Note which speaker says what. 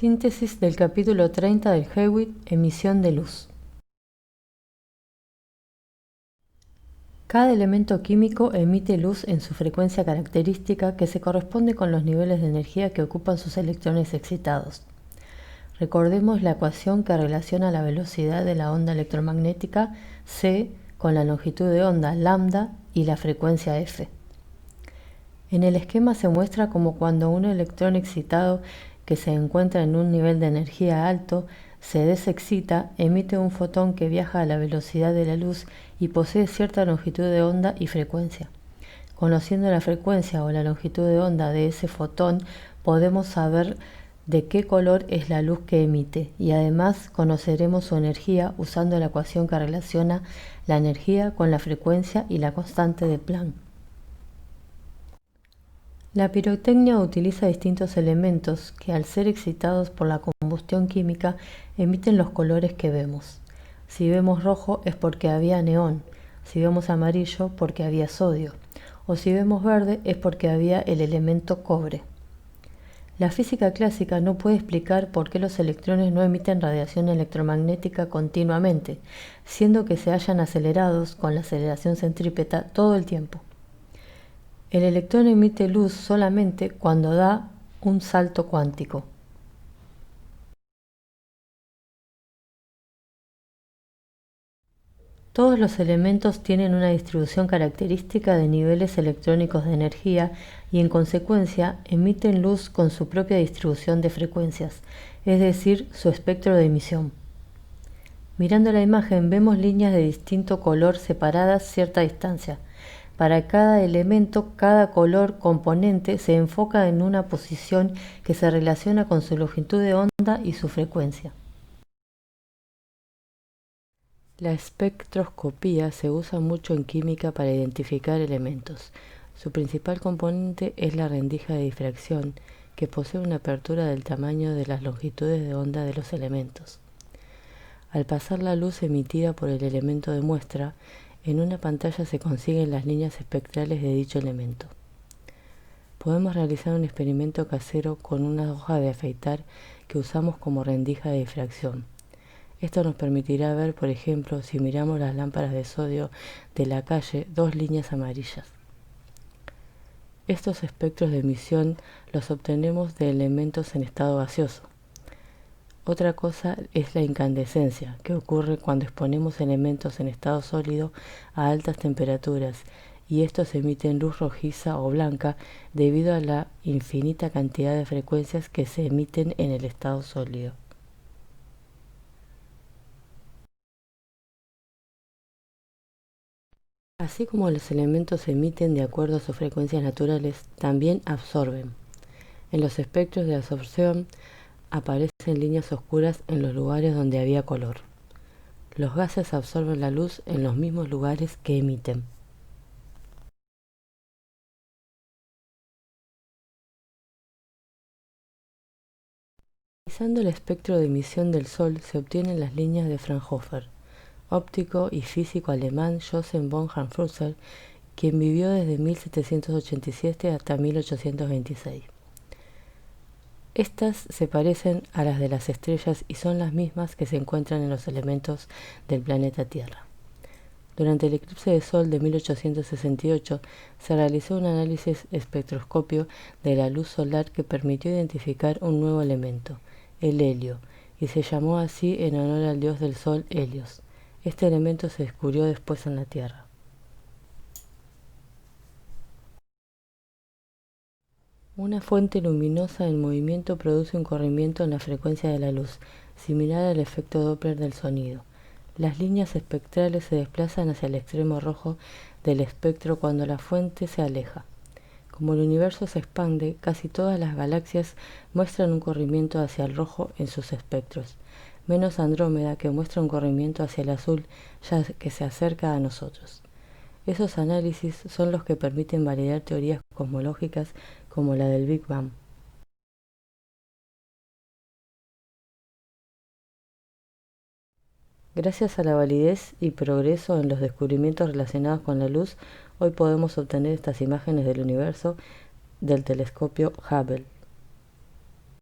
Speaker 1: Síntesis del capítulo 30 del Hewitt, emisión de luz. Cada elemento químico emite luz en su frecuencia característica que se corresponde con los niveles de energía que ocupan sus electrones excitados. Recordemos la ecuación que relaciona la velocidad de la onda electromagnética c con la longitud de onda lambda y la frecuencia f. En el esquema se muestra como cuando un electrón excitado que se encuentra en un nivel de energía alto se desexcita, emite un fotón que viaja a la velocidad de la luz y posee cierta longitud de onda y frecuencia. Conociendo la frecuencia o la longitud de onda de ese fotón, podemos saber de qué color es la luz que emite y además conoceremos su energía usando la ecuación que relaciona la energía con la frecuencia y la constante de Planck. La pirotecnia utiliza distintos elementos que, al ser excitados por la combustión química, emiten los colores que vemos. Si vemos rojo es porque había neón, si vemos amarillo porque había sodio, o si vemos verde es porque había el elemento cobre. La física clásica no puede explicar por qué los electrones no emiten radiación electromagnética continuamente, siendo que se hallan acelerados con la aceleración centrípeta todo el tiempo. El electrón emite luz solamente cuando da un salto cuántico. Todos los elementos tienen una distribución característica de niveles electrónicos de energía y en consecuencia emiten luz con su propia distribución de frecuencias, es decir, su espectro de emisión. Mirando la imagen vemos líneas de distinto color separadas cierta distancia. Para cada elemento, cada color componente se enfoca en una posición que se relaciona con su longitud de onda y su frecuencia. La espectroscopía se usa mucho en química para identificar elementos. Su principal componente es la rendija de difracción, que posee una apertura del tamaño de las longitudes de onda de los elementos. Al pasar la luz emitida por el elemento de muestra, en una pantalla se consiguen las líneas espectrales de dicho elemento. Podemos realizar un experimento casero con una hoja de afeitar que usamos como rendija de difracción. Esto nos permitirá ver, por ejemplo, si miramos las lámparas de sodio de la calle, dos líneas amarillas. Estos espectros de emisión los obtenemos de elementos en estado gaseoso. Otra cosa es la incandescencia, que ocurre cuando exponemos elementos en estado sólido a altas temperaturas, y estos emiten luz rojiza o blanca debido a la infinita cantidad de frecuencias que se emiten en el estado sólido. Así como los elementos emiten de acuerdo a sus frecuencias naturales, también absorben. En los espectros de absorción aparecen líneas oscuras en los lugares donde había color. Los gases absorben la luz en los mismos lugares que emiten. Analizando el espectro de emisión del Sol se obtienen las líneas de Fraunhofer, óptico y físico alemán Joseph von Hahn-Frusser, quien vivió desde 1787 hasta 1826. Estas se parecen a las de las estrellas y son las mismas que se encuentran en los elementos del planeta Tierra. Durante el eclipse de Sol de 1868 se realizó un análisis espectroscópico de la luz solar que permitió identificar un nuevo elemento, el helio, y se llamó así en honor al dios del Sol Helios. Este elemento se descubrió después en la Tierra. Una fuente luminosa en movimiento produce un corrimiento en la frecuencia de la luz, similar al efecto Doppler del sonido. Las líneas espectrales se desplazan hacia el extremo rojo del espectro cuando la fuente se aleja. Como el universo se expande, casi todas las galaxias muestran un corrimiento hacia el rojo en sus espectros, menos Andrómeda, que muestra un corrimiento hacia el azul, ya que se acerca a nosotros. Esos análisis son los que permiten validar teorías cosmológicas como la del Big Bang. Gracias a la validez y progreso en los descubrimientos relacionados con la luz, hoy podemos obtener estas imágenes del universo del telescopio Hubble.